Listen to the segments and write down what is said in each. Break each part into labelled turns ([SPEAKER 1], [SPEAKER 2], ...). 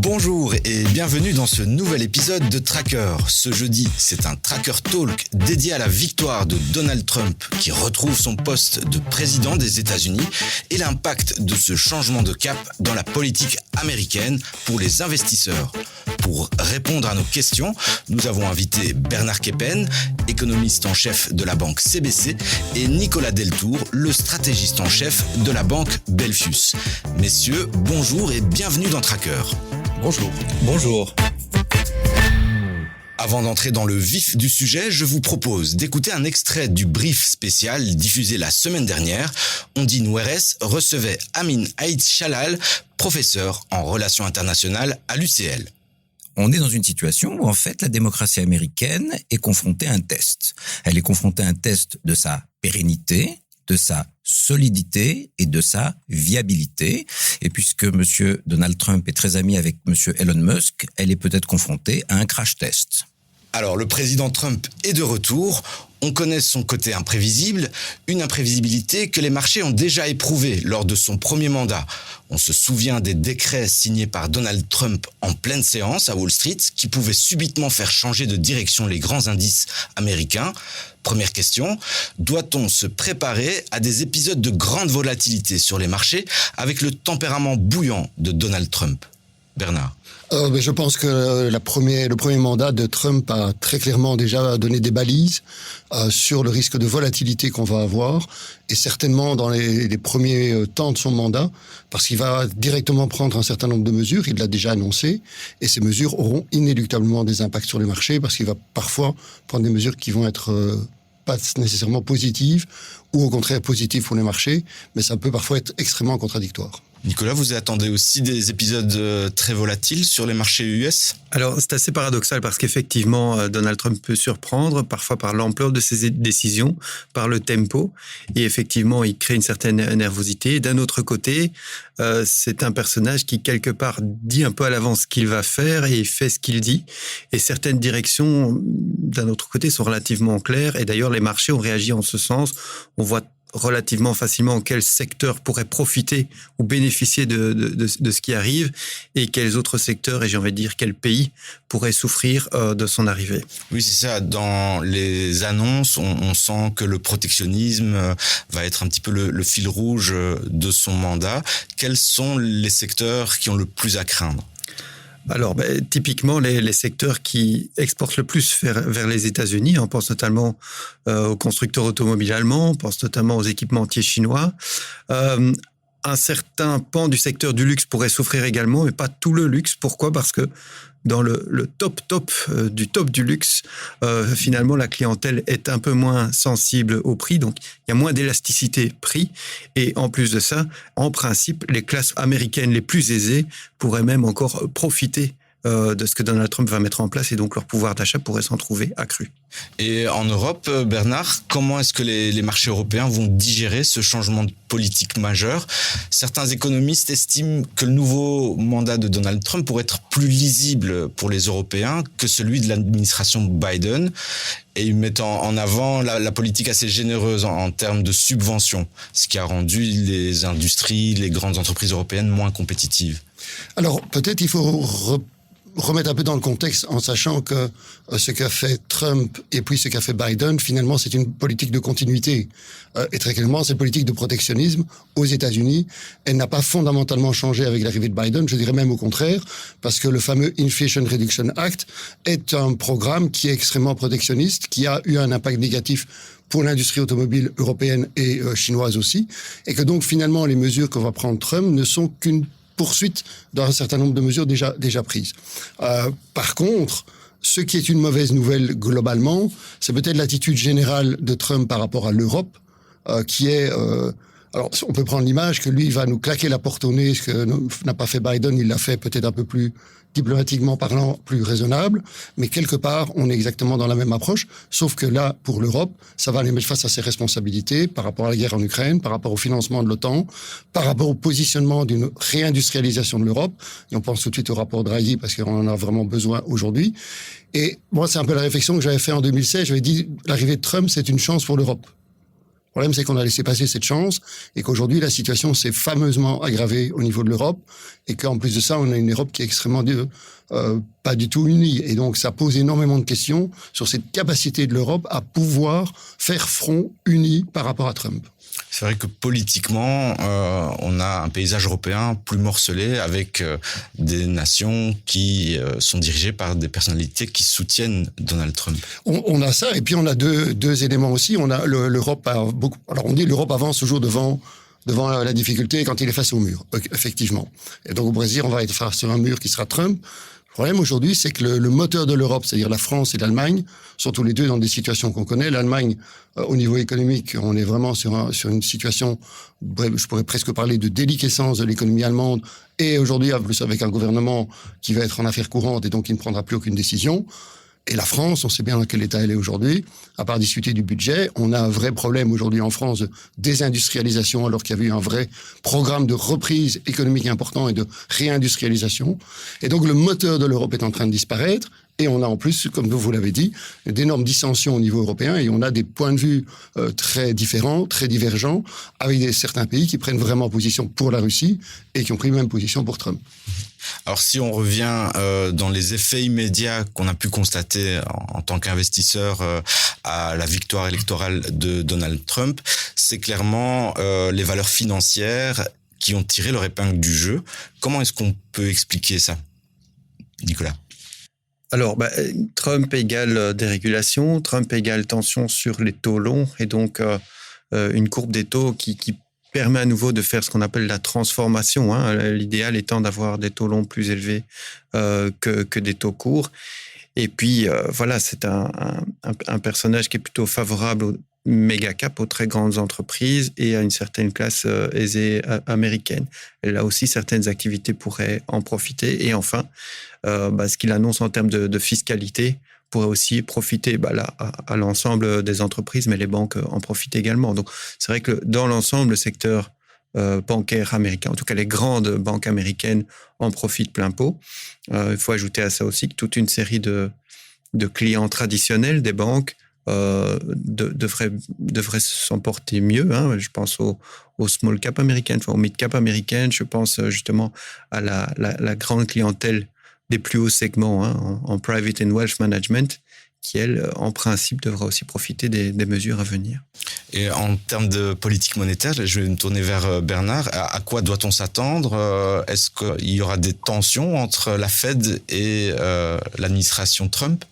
[SPEAKER 1] Bonjour et bienvenue dans ce nouvel épisode de Tracker. Ce jeudi, c'est un Tracker Talk dédié à la victoire de Donald Trump qui retrouve son poste de président des États-Unis et l'impact de ce changement de cap dans la politique américaine pour les investisseurs. Pour répondre à nos questions, nous avons invité Bernard Keppen, économiste en chef de la banque CBC, et Nicolas Deltour, le stratégiste en chef de la banque Belfius. Messieurs, bonjour et bienvenue dans Tracker.
[SPEAKER 2] Bonjour.
[SPEAKER 3] Bonjour.
[SPEAKER 1] Avant d'entrer dans le vif du sujet, je vous propose d'écouter un extrait du brief spécial diffusé la semaine dernière. Ondine Oueres recevait Amin Aït Chalal, professeur en relations internationales à l'UCL.
[SPEAKER 3] On est dans une situation où, en fait, la démocratie américaine est confrontée à un test. Elle est confrontée à un test de sa pérennité, de sa solidité et de sa viabilité. Et puisque M. Donald Trump est très ami avec M. Elon Musk, elle est peut-être confrontée à un crash test.
[SPEAKER 1] Alors, le président Trump est de retour. On connaît son côté imprévisible, une imprévisibilité que les marchés ont déjà éprouvée lors de son premier mandat. On se souvient des décrets signés par Donald Trump en pleine séance à Wall Street qui pouvaient subitement faire changer de direction les grands indices américains. Première question, doit-on se préparer à des épisodes de grande volatilité sur les marchés avec le tempérament bouillant de Donald Trump ? Bernard ?
[SPEAKER 2] Je pense que le premier mandat de Trump a très clairement déjà donné des balises sur le risque de volatilité qu'on va avoir, et certainement dans les premiers temps de son mandat, parce qu'il va directement prendre un certain nombre de mesures, il l'a déjà annoncé, et ces mesures auront inéluctablement des impacts sur les marchés, parce qu'il va parfois prendre des mesures qui vont être pas nécessairement positives, ou au contraire positives pour les marchés, mais ça peut parfois être extrêmement contradictoire.
[SPEAKER 1] Nicolas, vous attendez aussi des épisodes très volatiles sur les marchés US ?
[SPEAKER 4] Alors, c'est assez paradoxal parce qu'effectivement, Donald Trump peut surprendre, parfois par l'ampleur de ses décisions, par le tempo, et effectivement, il crée une certaine nervosité. D'un autre côté, c'est un personnage qui, quelque part, dit un peu à l'avance ce qu'il va faire et il fait ce qu'il dit. Et certaines directions, d'un autre côté, sont relativement claires. Et d'ailleurs, les marchés ont réagi en ce sens. On voit relativement facilement quel secteur pourrait profiter ou bénéficier de ce qui arrive et quels autres secteurs, et j'ai envie de dire quels pays pourraient souffrir de son arrivée.
[SPEAKER 1] Oui, c'est ça. Dans les annonces, on sent que le protectionnisme va être un petit peu le fil rouge de son mandat. Quels sont les secteurs qui ont le plus à craindre ?
[SPEAKER 4] Alors, typiquement, les secteurs qui exportent le plus vers les États-Unis, on pense notamment aux constructeurs automobiles allemands, on pense notamment aux équipementiers chinois. Un certain pan du secteur du luxe pourrait souffrir également, mais pas tout le luxe. Pourquoi ? Parce que dans le top du luxe, finalement, la clientèle est un peu moins sensible au prix, donc il y a moins d'élasticité prix. Et en plus de ça, en principe, les classes américaines les plus aisées pourraient même encore profiter de ce que Donald Trump va mettre en place, et donc leur pouvoir d'achat pourrait s'en trouver accru.
[SPEAKER 1] Et en Europe, Bernard, comment est-ce que les marchés européens vont digérer ce changement de politique majeur ? Certains économistes estiment que le nouveau mandat de Donald Trump pourrait être plus lisible pour les Européens que celui de l'administration Biden, et ils mettent en avant la politique assez généreuse en termes de subventions, ce qui a rendu les industries, les grandes entreprises européennes moins compétitives.
[SPEAKER 2] Alors, peut-être il faut remettre un peu dans le contexte en sachant que ce qu'a fait Trump et puis ce qu'a fait Biden, finalement, c'est une politique de continuité. Et très clairement, cette politique de protectionnisme aux États-Unis, elle n'a pas fondamentalement changé avec l'arrivée de Biden, je dirais même au contraire, parce que le fameux Inflation Reduction Act est un programme qui est extrêmement protectionniste, qui a eu un impact négatif pour l'industrie automobile européenne et chinoise aussi, et que donc finalement les mesures que va prendre Trump ne sont qu'une poursuite d'un certain nombre de mesures déjà prises. Par contre, ce qui est une mauvaise nouvelle globalement, c'est peut-être l'attitude générale de Trump par rapport à l'Europe, qui est... alors, on peut prendre l'image que lui, il va nous claquer la porte au nez, ce que n'a pas fait Biden, il l'a fait peut-être un peu plus diplomatiquement parlant, plus raisonnable, mais quelque part, on est exactement dans la même approche, sauf que là, pour l'Europe, ça va les mettre face à ses responsabilités par rapport à la guerre en Ukraine, par rapport au financement de l'OTAN, par rapport au positionnement d'une réindustrialisation de l'Europe, et on pense tout de suite au rapport Draghi, parce qu'on en a vraiment besoin aujourd'hui. Et moi, c'est un peu la réflexion que j'avais fait en 2016, j'avais dit, l'arrivée de Trump, c'est une chance pour l'Europe. problème, c'est qu'on a laissé passer cette chance et qu'aujourd'hui, la situation s'est fameusement aggravée au niveau de l'Europe et qu'en plus de ça, on a une Europe qui est extrêmement pas du tout unie. Et donc, ça pose énormément de questions sur cette capacité de l'Europe à pouvoir faire front uni par rapport à Trump.
[SPEAKER 1] C'est vrai que politiquement, on a un paysage européen plus morcelé avec des nations qui sont dirigées par des personnalités qui soutiennent Donald Trump.
[SPEAKER 2] On a ça, et puis on a deux éléments aussi. On a l'Europe a beaucoup. Alors on dit l'Europe avance toujours devant la difficulté quand il est face au mur, effectivement. Et donc au Brésil, on va être face sur un mur qui sera Trump. Le problème aujourd'hui, c'est que le moteur de l'Europe, c'est-à-dire la France et l'Allemagne, sont tous les deux dans des situations qu'on connaît. L'Allemagne, au niveau économique, on est vraiment sur une situation, je pourrais presque parler de déliquescence de l'économie allemande, et aujourd'hui, en plus avec un gouvernement qui va être en affaires courantes et donc qui ne prendra plus aucune décision. Et la France, on sait bien dans quel état elle est aujourd'hui. À part discuter du budget, on a un vrai problème aujourd'hui en France de désindustrialisation, alors qu'il y avait eu un vrai programme de reprise économique important et de réindustrialisation. Et donc le moteur de l'Europe est en train de disparaître. Et on a en plus, comme vous l'avez dit, d'énormes dissensions au niveau européen et on a des points de vue très différents, très divergents, avec certains pays qui prennent vraiment position pour la Russie et qui ont pris même position pour Trump.
[SPEAKER 1] Alors si on revient dans les effets immédiats qu'on a pu constater en tant qu'investisseur à la victoire électorale de Donald Trump, c'est clairement les valeurs financières qui ont tiré leur épingle du jeu. Comment est-ce qu'on peut expliquer ça, Nicolas ?
[SPEAKER 4] Alors, Trump égale dérégulation, Trump égale tension sur les taux longs et donc une courbe des taux qui permet à nouveau de faire ce qu'on appelle la transformation. L'idéal étant d'avoir des taux longs plus élevés que des taux courts. Et puis, voilà, c'est un personnage qui est plutôt favorable aux méga cap, aux très grandes entreprises et à une certaine classe aisée américaine. Et là aussi, certaines activités pourraient en profiter. Et enfin, ce qu'il annonce en termes de fiscalité pourrait aussi profiter à l'ensemble des entreprises, mais les banques en profitent également. Donc, c'est vrai que dans l'ensemble, le secteur bancaire américain, en tout cas les grandes banques américaines en profitent plein pot. Il faut ajouter à ça aussi que toute une série de clients traditionnels des banques devraient s'en porter mieux. Je pense aux small cap américaines, aux mid cap américaines. Je pense justement à la grande clientèle des plus hauts segments en private and wealth management, qui, elle, en principe, devra aussi profiter des mesures à venir.
[SPEAKER 1] Et en termes de politique monétaire, je vais me tourner vers Bernard. À quoi doit-on s'attendre ? Est-ce qu'il y aura des tensions entre la Fed et l'administration Trump ?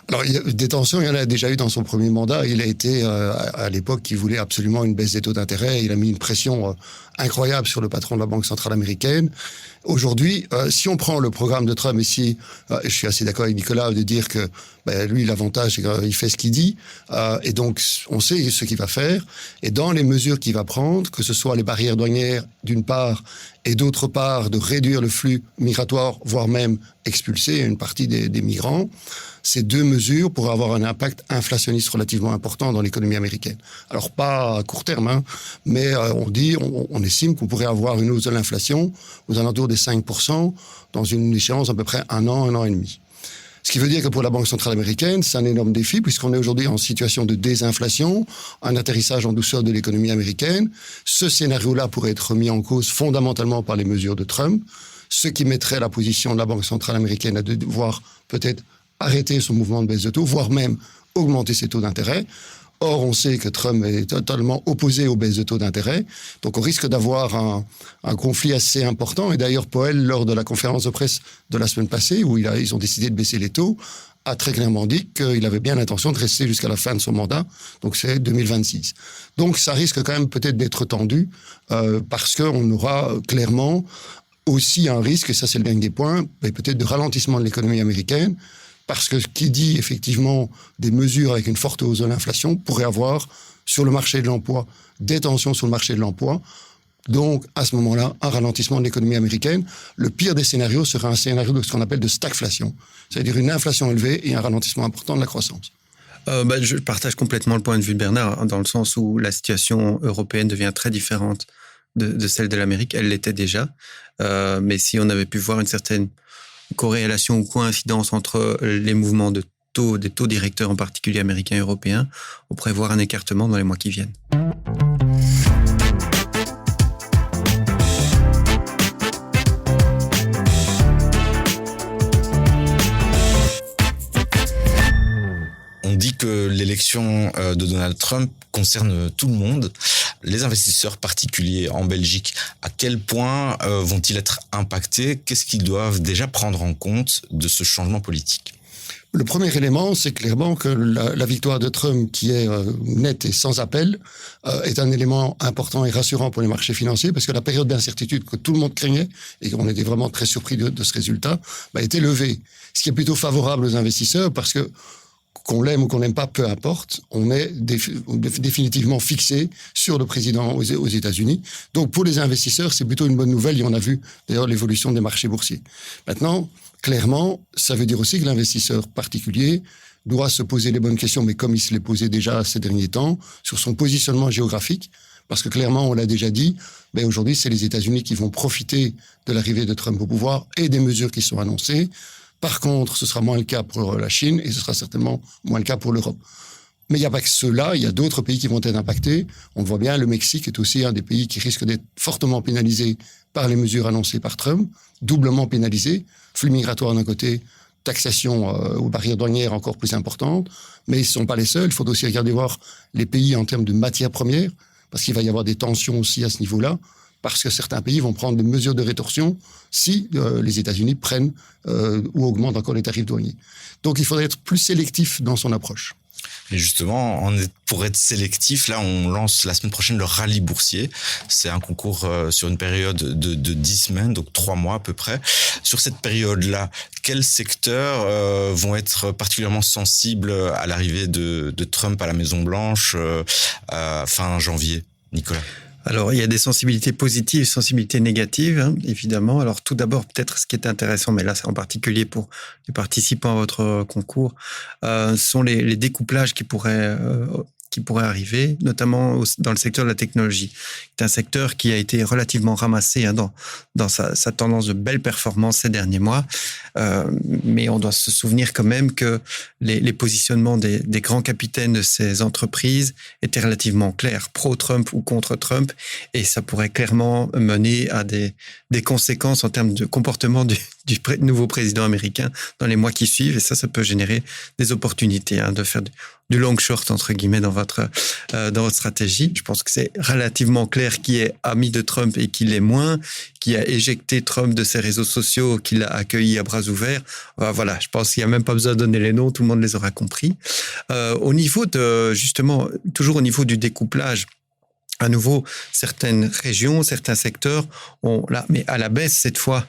[SPEAKER 2] Alors, des tensions, il y en a déjà eu dans son premier mandat. Il a été, à l'époque, il voulait absolument une baisse des taux d'intérêt. Il a mis une pression incroyable sur le patron de la Banque centrale américaine. Aujourd'hui, si on prend le programme de Trump ici, je suis assez d'accord avec Nicolas de dire que lui, l'avantage, c'est qu'il fait ce qu'il dit. Et donc, on sait ce qu'il va faire. Et dans les mesures qu'il va prendre, que ce soit les barrières douanières, d'une part, et d'autre part, de réduire le flux migratoire, voire même expulser une partie des migrants, ces deux mesures pourraient avoir un impact inflationniste relativement important dans l'économie américaine. Alors, pas à court terme, mais on estime qu'on pourrait avoir une hausse de l'inflation aux alentours des 5% dans une échéance à peu près un an et demi. Ce qui veut dire que pour la Banque centrale américaine, c'est un énorme défi puisqu'on est aujourd'hui en situation de désinflation, un atterrissage en douceur de l'économie américaine. Ce scénario-là pourrait être remis en cause fondamentalement par les mesures de Trump, ce qui mettrait la position de la Banque centrale américaine à devoir peut-être arrêter son mouvement de baisse de taux, voire même augmenter ses taux d'intérêt. Or, on sait que Trump est totalement opposé aux baisses de taux d'intérêt. Donc, on risque d'avoir un conflit assez important. Et d'ailleurs, Powell, lors de la conférence de presse de la semaine passée, où ils ont décidé de baisser les taux, a très clairement dit qu'il avait bien l'intention de rester jusqu'à la fin de son mandat. Donc, c'est 2026. Donc, ça risque quand même peut-être d'être tendu parce qu'on aura clairement aussi un risque, et ça, c'est le dernier points, peut-être de ralentissement de l'économie américaine. Parce que ce qui dit effectivement des mesures avec une forte hausse de l'inflation pourrait avoir sur le marché de l'emploi des tensions sur le marché de l'emploi. Donc, à ce moment-là, un ralentissement de l'économie américaine. Le pire des scénarios serait un scénario de ce qu'on appelle de stagflation, c'est-à-dire une inflation élevée et un ralentissement important de la croissance.
[SPEAKER 4] Je partage complètement le point de vue de Bernard, dans le sens où la situation européenne devient très différente de celle de l'Amérique. Elle l'était déjà. Mais si on avait pu voir une certaine corrélation ou coïncidence entre les mouvements de des taux directeurs en particulier américains et européens, on pourrait voir un écartement dans les mois qui viennent.
[SPEAKER 1] On dit que l'élection de Donald Trump concerne tout le monde. Les investisseurs particuliers en Belgique, à quel point vont-ils être impactés? Qu'est-ce qu'ils doivent déjà prendre en compte de ce changement politique?
[SPEAKER 2] Le premier élément, c'est clairement que la victoire de Trump, qui est nette et sans appel, est un élément important et rassurant pour les marchés financiers, parce que la période d'incertitude que tout le monde craignait, et qu'on était vraiment très surpris de ce résultat, a été levée. Ce qui est plutôt favorable aux investisseurs, parce que qu'on l'aime ou qu'on n'aime pas, peu importe, on est définitivement fixé sur le président aux États-Unis. Donc pour les investisseurs, c'est plutôt une bonne nouvelle, et on a vu d'ailleurs l'évolution des marchés boursiers. Maintenant, clairement, ça veut dire aussi que l'investisseur particulier doit se poser les bonnes questions, mais comme il se les posait déjà ces derniers temps, sur son positionnement géographique, parce que clairement, on l'a déjà dit, aujourd'hui, c'est les États-Unis qui vont profiter de l'arrivée de Trump au pouvoir et des mesures qui sont annoncées. Par contre, ce sera moins le cas pour la Chine et ce sera certainement moins le cas pour l'Europe. Mais il n'y a pas que ceux-là, il y a d'autres pays qui vont être impactés. On le voit bien, le Mexique est aussi un des pays qui risque d'être fortement pénalisé par les mesures annoncées par Trump, doublement pénalisé, flux migratoires d'un côté, taxation aux barrières douanières encore plus importantes, mais ils ne sont pas les seuls. Il faut aussi regarder voir les pays en termes de matières premières, parce qu'il va y avoir des tensions aussi à ce niveau-là, parce que certains pays vont prendre des mesures de rétorsion si les États-Unis prennent ou augmentent encore les tarifs douaniers. Donc il faudrait être plus sélectif dans son approche.
[SPEAKER 1] Et justement, pour être sélectif, là, on lance la semaine prochaine le rallye boursier. C'est un concours sur une période de 10 semaines, donc 3 mois à peu près. Sur cette période-là, quels secteurs vont être particulièrement sensibles à l'arrivée de Trump à la Maison-Blanche fin janvier, Nicolas?
[SPEAKER 4] Alors, il y a des sensibilités positives et sensibilités négatives, hein, évidemment. Alors, tout d'abord, peut-être ce qui est intéressant, mais là, c'est en particulier pour les participants à votre concours, sont les découplages qui pourraient arriver, notamment dans le secteur de la technologie. C'est un secteur qui a été relativement ramassé dans sa tendance de belle performance ces derniers mois. Mais on doit se souvenir quand même que les positionnements des grands capitaines de ces entreprises étaient relativement clairs, pro-Trump ou contre Trump, et ça pourrait clairement mener à des conséquences en termes de comportement du nouveau président américain dans les mois qui suivent, et ça peut générer des opportunités de faire du long short, entre guillemets, dans votre stratégie. Je pense que c'est relativement clair qui est ami de Trump et qui l'est moins, qui a éjecté Trump de ses réseaux sociaux, qui l'a accueilli à bras ouverts. Voilà, je pense qu'il n'y a même pas besoin de donner les noms, tout le monde les aura compris. Au niveau toujours au niveau du découplage, à nouveau, certaines régions, certains secteurs ont, là, mais à la baisse cette fois,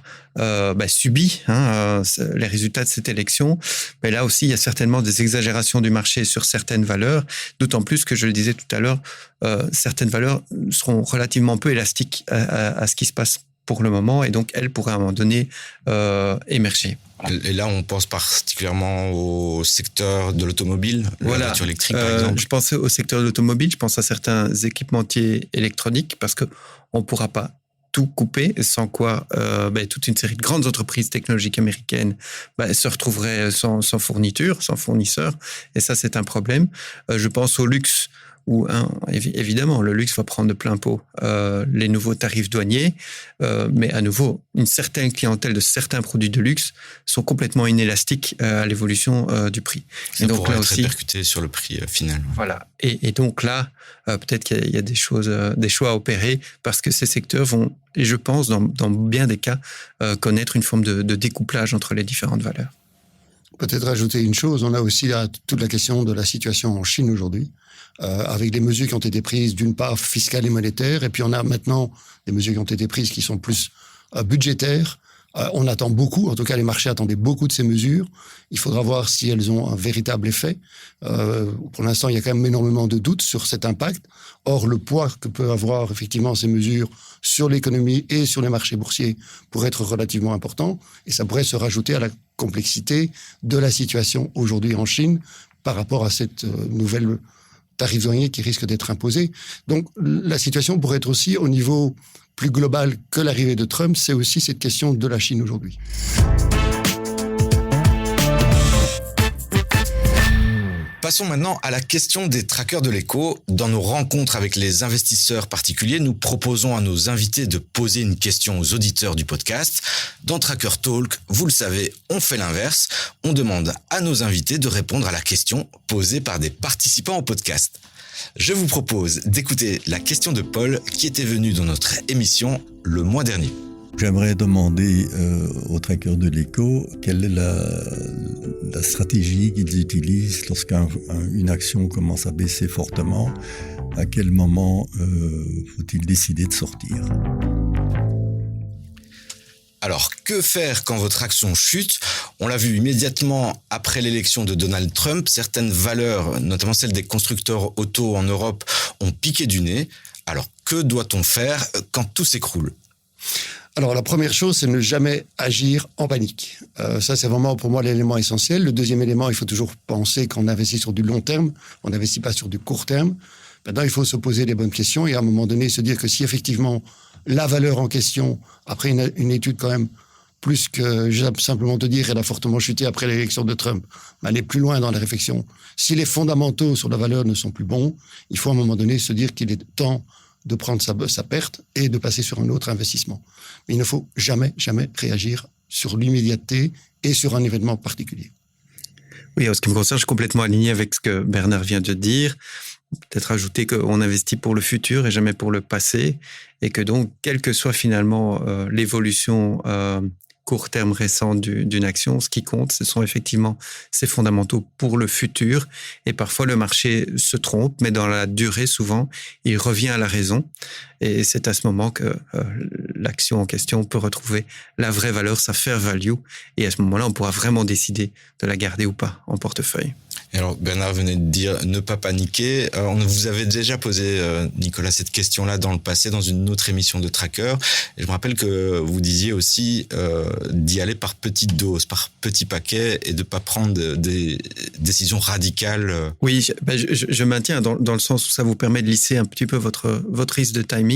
[SPEAKER 4] subi les résultats de cette élection. Mais là aussi, il y a certainement des exagérations du marché sur certaines valeurs, d'autant plus que, je le disais tout à l'heure, certaines valeurs seront relativement peu élastiques à ce qui se passe pour le moment, et donc elles pourraient à un moment donné émerger.
[SPEAKER 1] Et là, on pense particulièrement au secteur de l'automobile, la voiture électrique, par exemple.
[SPEAKER 4] Je pense au secteur de l'automobile, je pense à certains équipementiers électroniques, parce qu'on ne pourra pas tout couper, sans quoi toute une série de grandes entreprises technologiques américaines se retrouveraient sans fourniture, sans fournisseur, et ça, c'est un problème. Je pense au luxe, où évidemment, le luxe va prendre de plein pot les nouveaux tarifs douaniers, mais à nouveau, une certaine clientèle de certains produits de luxe sont complètement inélastiques à l'évolution du prix.
[SPEAKER 1] Ça pourrait être répercuté sur le prix final.
[SPEAKER 4] Voilà. Et donc là, peut-être qu'il y a des choix à opérer, parce que ces secteurs vont, et je pense, dans bien des cas, connaître une forme de découplage entre les différentes valeurs.
[SPEAKER 2] Peut-être ajouter une chose, on a aussi toute la question de la situation en Chine aujourd'hui, avec des mesures qui ont été prises d'une part fiscales et monétaires, et puis on a maintenant des mesures qui ont été prises qui sont plus budgétaires. On attend beaucoup, en tout cas les marchés attendaient beaucoup de ces mesures. Il faudra voir si elles ont un véritable effet. Pour l'instant, il y a quand même énormément de doutes sur cet impact. Or, le poids que peuvent avoir effectivement ces mesures sur l'économie et sur les marchés boursiers pourrait être relativement important, et ça pourrait se rajouter à la complexité de la situation aujourd'hui en Chine par rapport à cette nouvelle tarif douanier qui risque d'être imposé. Donc, la situation pourrait être aussi au niveau plus global que l'arrivée de Trump, c'est aussi cette question de la Chine aujourd'hui.
[SPEAKER 1] Passons maintenant à la question des trackers de l'écho. Dans nos rencontres avec les investisseurs particuliers, nous proposons à nos invités de poser une question aux auditeurs du podcast. Dans Tracker Talk, vous le savez, on fait l'inverse. On demande à nos invités de répondre à la question posée par des participants au podcast. Je vous propose d'écouter la question de Paul qui était venu dans notre émission le mois dernier.
[SPEAKER 5] J'aimerais demander aux trackers de l'écho quelle est la stratégie qu'ils utilisent lorsqu'une action commence à baisser fortement. À quel moment faut-il décider de sortir ?
[SPEAKER 1] Alors, que faire quand votre action chute ? On l'a vu immédiatement après l'élection de Donald Trump. Certaines valeurs, notamment celles des constructeurs auto en Europe, ont piqué du nez. Alors, que doit-on faire quand tout s'écroule ?
[SPEAKER 2] Alors, la première chose, c'est ne jamais agir en panique. Ça, c'est vraiment pour moi l'élément essentiel. Le deuxième élément, il faut toujours penser qu'on investit sur du long terme, on n'investit pas sur du court terme. Maintenant, il faut se poser les bonnes questions et à un moment donné, se dire que si effectivement la valeur en question, après une étude quand même plus que simplement te dire qu'elle a fortement chuté après l'élection de Trump, aller plus loin dans la réflexion. Si les fondamentaux sur la valeur ne sont plus bons, il faut à un moment donné se dire qu'il est temps de prendre sa perte et de passer sur un autre investissement. Mais il ne faut jamais réagir sur l'immédiateté et sur un événement particulier.
[SPEAKER 4] Oui, en ce qui me concerne, je suis complètement aligné avec ce que Bernard vient de dire. Peut-être ajouter qu'on investit pour le futur et jamais pour le passé, et que donc, quelle que soit finalement l'évolution court terme récente d'une action, ce qui compte, ce sont effectivement ses fondamentaux pour le futur. Et parfois, le marché se trompe, mais dans la durée, souvent, il revient à la raison. Et c'est à ce moment que l'action en question peut retrouver la vraie valeur, sa fair value. Et à ce moment-là, on pourra vraiment décider de la garder ou pas en portefeuille.
[SPEAKER 1] Et alors, Bernard venait de dire ne pas paniquer. On vous avait déjà posé, Nicolas, cette question-là dans le passé, dans une autre émission de Tracker. Et je me rappelle que vous disiez aussi d'y aller par petites doses, par petits paquets, et de ne pas prendre des décisions radicales.
[SPEAKER 4] Oui, je maintiens dans le sens où ça vous permet de lisser un petit peu votre risque de timing.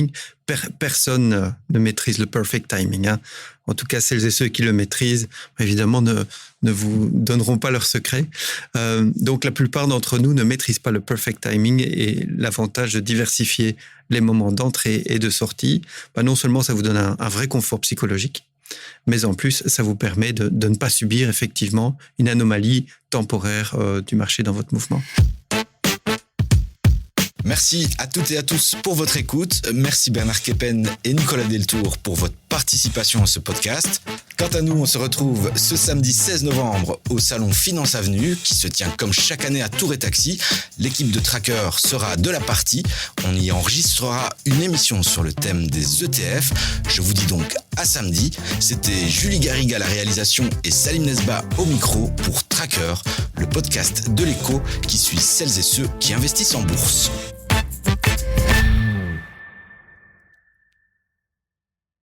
[SPEAKER 4] Personne ne maîtrise le perfect timing. Hein. En tout cas, celles et ceux qui le maîtrisent, évidemment, ne vous donneront pas leur secret. Donc, la plupart d'entre nous ne maîtrisent pas le perfect timing, et l'avantage de diversifier les moments d'entrée et de sortie, non seulement ça vous donne un vrai confort psychologique, mais en plus, ça vous permet de ne pas subir effectivement une anomalie temporaire du marché dans votre mouvement.
[SPEAKER 1] Merci à toutes et à tous pour votre écoute. Merci Bernard Keppen et Nicolas Deltour pour votre participation à ce podcast. Quant à nous, on se retrouve ce samedi 16 novembre au salon Finance Avenue qui se tient comme chaque année à Tour et Taxi. L'équipe de Tracker sera de la partie. On y enregistrera une émission sur le thème des ETF. Je vous dis donc à samedi. C'était Julie Garrigue à la réalisation et Salim Nesba au micro pour Tracker, le podcast de l'écho qui suit celles et ceux qui investissent en bourse.